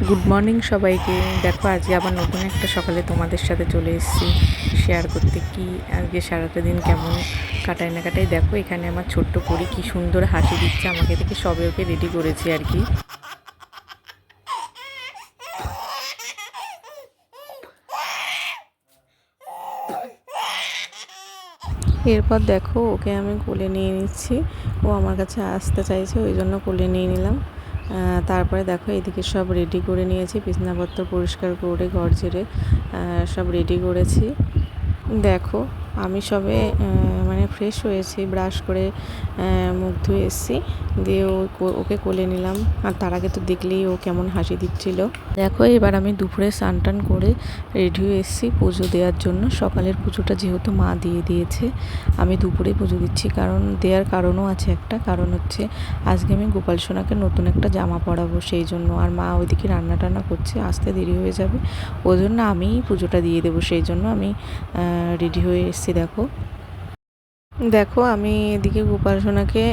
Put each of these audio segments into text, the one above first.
Good morning সবাইকে। দেখো আজকে আবার নতুন একটা সকালে তোমাদের সাথে চলে এসেছি শেয়ার করতে কি আজকে সারাটা দিন কেমন কাটাই না কাটাই। দেখো এখানে আমার ছোট্ট পরি কি সুন্দর হাসি দিচ্ছে আমাকে দেখে, সবে ওকে রেডি করেছি আর কি। এরপর দেখো ওকে আমি কোলে নিয়ে নিচ্ছি, ও আমার কাছে আসতে চাইছে ওই জন্য কোলে নিয়ে নিলাম। তারপরে দেখো এদিকে সব রেডি করে নিয়েছি, বিছানাপত্র পরিষ্কার করে ঘর ঝেড়ে সব রেডি করেছি। দেখো আমি সবে মানে ফ্রেশ হয়েছি, ব্রাশ করে মুখ ধুয়ে এসেছি, দিয়ে ওকে কোলে নিলাম। আর তার আগে তো দেখলেই ও কেমন হাসি দিচ্ছিল। দেখো এবার আমি দুপুরে স্নান টান করে রেডি হয়ে এসেছি পুজো দেওয়ার জন্য। সকালের পুজোটা যেহেতু মা দিয়ে দিয়েছে, আমি দুপুরে পুজো দিচ্ছি। কারণ দেওয়ার কারণও আছে একটা, কারণ হচ্ছে আজকে আমি গোপাল সোনাকে নতুন একটা জামা পরাবো সেই জন্য। আর মা ওইদিকে রান্না টান্না করছে, আসতে দেরি হয়ে যাবে, ওই জন্য আমিই পুজোটা দিয়ে দেবো, সেই জন্য আমি রেডি হয়ে এসেছি। দেখো দেখো আমি এদিকে গোপাল সোনাকে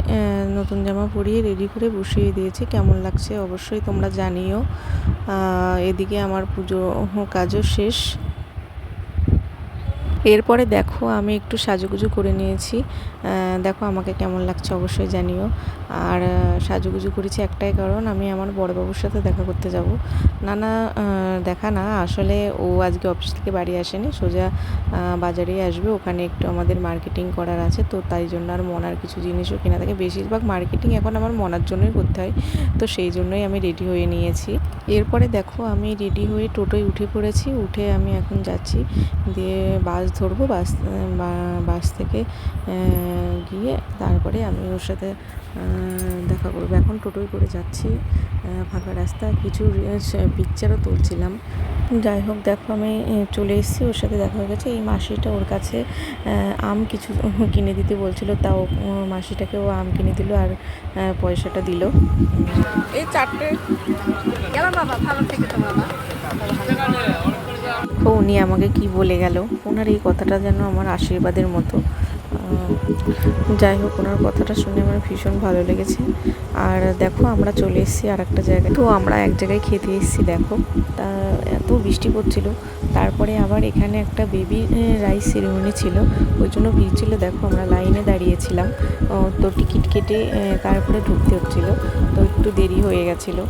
নতুন জামা পরিয়ে রেডি করে বসিয়ে দিয়েছি। কেমন লাগছে অবশ্যই তোমরা জানিও। এদিকে আমার পুজো কাজও শেষ। এরপরে দেখো আমি একটু সাজুগুজু করে নিয়েছি, দেখো আমাকে কেমন লাগছে অবশ্যই জানিও। আর সাজুগুজু করেছি একটাই কারণ, আমি আমার বড়বাবুর সাথে দেখা করতে যাব। না দেখা না, আসলে ও আজকে অফিস থেকে বাড়ি আসেনি, সোজা বাজারেই আসবে। ওখানে একটু আমাদের মার্কেটিং করার আছে, তো তাই জন্য আর মনার কিছু জিনিসও কেনা থাকে। বেশিরভাগ মার্কেটিং এখন আমার মনার জন্যই করতে হয়, তো সেই জন্যই আমি রেডি হয়ে নিয়েছি। এরপরে দেখো আমি রেডি হয়ে টোটোয় উঠে পড়েছি, উঠে আমি এখন যাচ্ছি, দিয়ে বাস ধরবো। বাস থেকে গিয়ে তারপরে আমি ওর সাথে দেখা করবো। এখন টোটোয় করে যাচ্ছি, ফাঁকা রাস্তা, কিছু পিকচারও তুলছিলাম। যাই হোক দেখো আমি চলে এসেছি, ওর সাথে দেখা হয়ে গেছে। এই মাসিটা ওর কাছে আম কিছু কিনে দিতে বলছিল, তাও মাসিটাকেও আম কিনে দিল আর পয়সাটা দিল। এই চারটে গেলাম বাবা, ভালো থেকে তো বাবা। উনি আমাকে কি বলে গেল, ওনার এই কথাটা যেন আমার আশীর্বাদের মতো। যাই হোক ওনার কথাটা শুনে আমার ভীষণ ভালো লেগেছে। আর দেখো আমরা চলে এসেছি আর একটা জায়গায়, তো আমরা এক জায়গায় খেতে এসেছি। দেখো তা এত বৃষ্টি পড়ছিল, তারপরে আবার এখানে একটা বেবি রাইস সেরিমনি ছিল, ওই জন্য ভিড় ছিল। দেখো আমরা লাইনে দাঁড়িয়েছিলাম, তো টিকিট কেটে তারপরে ঢুকতে হচ্ছিলো, তো একটু দেরি হয়ে গেছিলো।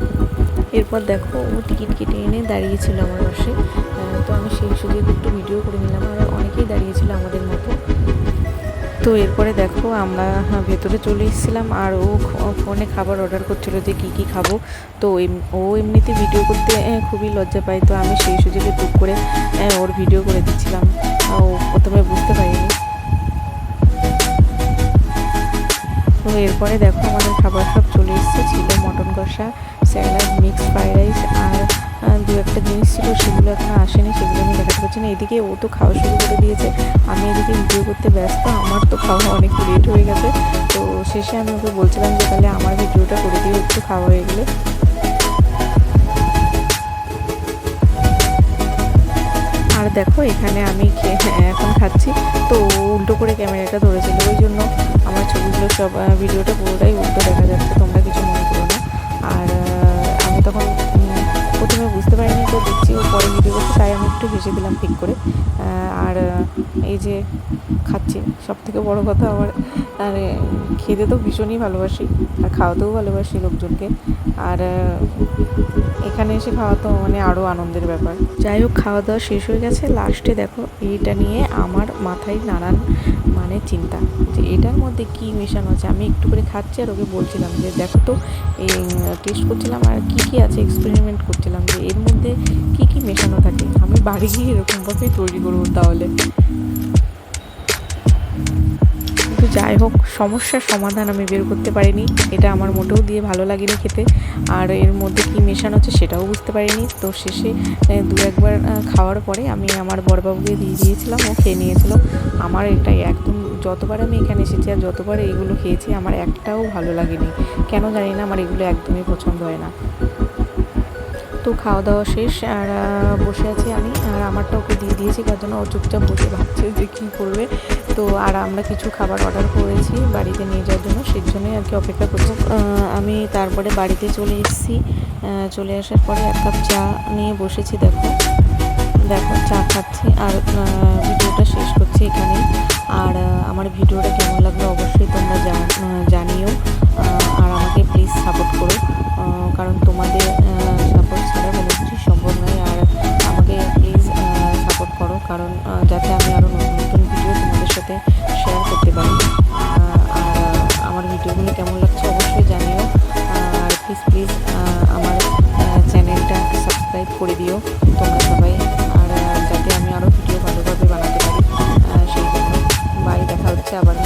এরপর দেখো ও টিকিট কেটে এনে দাঁড়িয়েছিল আমার পাশে, তো আমি সেই সুযোগ একটু ভিডিও করে নিলাম। আর অনেকেই দাঁড়িয়েছিল আমাদের মতো। তো এরপরে দেখো আমরা ভেতরে চলে এসেছিলাম, আর ও ফোনে খাবার অর্ডার করছিল যে কী খাবো। তো ও এমনিতে ভিডিও করতে খুবই লজ্জা পায়, তো আমি সেই সুযোগে টুক করে ওর ভিডিও করে দিচ্ছিলাম। ও প্রথমে বুঝতে পারিনি। তো এরপরে দেখো আমাদের খাবার সব চলে এসেছে, ছিল মটন কষা, স্যালাড, মিক্সড ফ্রাইড রাইস, আর দু একটা জিনিস ছিল, সেগুলো এখন আসেনি, সেগুলো আমি দেখাতে পারছি না। এদিকে ও তো খাওয়া শুরু করে দিয়েছে, আমি এদিকে ভিডিও করতে ব্যস্ত, আমার তো খাওয়া অনেক লেট হয়ে গেছে। তো শেষে আমি ওকে বলছিলাম যে তাহলে আমার ভিডিওটা করে দিও একটু খাওয়া হয়ে গেলে। আর দেখো এখানে আমি এখন খাচ্ছি, তো উল্টো করে ক্যামেরাটা ধরেছিল, ওই জন্য আমার ছবিগুলো সব ভিডিওটা পুরোটাই উল্টো দেখা যাচ্ছে, তোমরা কিছু মনে করো না। আর আমি তখন প্রথমে বুঝতে পারিনি, তো দেখছি ও পরে ভিডিও করছে, তাই আমি একটু হেসে দিলাম ঠিক করে। আর এই যে খাচ্ছি, সব থেকে বড়ো কথা আমার, আর খেতে তো ভীষণই ভালোবাসি, আর খাওয়াতেও ভালোবাসি লোকজনকে। আর এখানে এসে খাওয়া তো মানে আরও আনন্দের ব্যাপার। যাই হোক খাওয়া দাওয়া শেষ হয়ে গেছে, লাস্টে দেখো এইটা নিয়ে আমার মাথায় নানান মানে চিন্তা, যে এটার মধ্যে কী মেশানো আছে। আমি একটু করে খাচ্ছি আর ওকে বলছিলাম যে দেখো তো, এই টেস্ট করছিলাম আর কী আছে এক্সপেরিমেন্ট করছিলাম, যে এর মধ্যে কী মেশানো থাকে। আমি বাড়ি গিয়ে এরকমভাবেই তৈরি করবো তাহলে। কিন্তু যাই হোক সমস্যার সমাধান আমি বের করতে পারিনি, এটা আমার মোটেও দিয়ে ভালো লাগেনি খেতে, আর এর মধ্যে কী মেশানো হচ্ছে সেটাও বুঝতে পারিনি। তো শেষে দু একবার খাওয়ার পরে আমি আমার বড়বাবুকে দিয়ে দিয়েছিলাম, ও খেয়ে নিয়েছিল। আমার এটাই একদম, যতবার আমি এখানে এসেছি আর যতবার এইগুলো খেয়েছি আমার একটাও ভালো লাগেনি, কেন জানি না, আমার এগুলো একদমই পছন্দ হয় না। তো খাওয়া দাওয়া শেষ, আর বসে আছি আমি, আর আমারটা ওকে দিয়ে দিয়েছি, তার জন্য ও চুপচাপ বসে ভাবছে যে কী করবে। তো তো আর আমরা কিছু খাবার অর্ডার করেছি বাড়িতে নিয়ে যাওয়ার জন্য, সেই জন্যই আর কি অপেক্ষা করছি। আমি তারপরে বাড়িতে চলে এসেছি। চলে আসার পরে এক কাপ চা নিয়ে বসেছি। দেখো চা খাচ্ছি আর ভিডিওটা শেষ করছি এখানেই। আর আমার ভিডিওটা কেমন লাগলো অবশ্যই তোমরা জানিও। আর আমাকে প্লিজ সাপোর্ট করো, কারণ তোমাদের সাপোর্ট ছাড়া কোনো কিছু সম্ভব নয়। আর আমাকে প্লিজ সাপোর্ট করো, কারণ যাতে আমি আরও নতুন নতুন ভিডিও তোমাদের সাথে শেয়ার করতে পারি। আর আমার ভিডিওগুলো কেমন লাগছে অবশ্যই জানিও। আর প্লিজ আমার চ্যানেলটা সাবস্ক্রাইব করে দিও তোমরা সবাই, আর যাতে আমি আরও ভিডিও ভালোভাবে বানাতে পারি। সেই জন্য বাই, দেখা হচ্ছে আবার।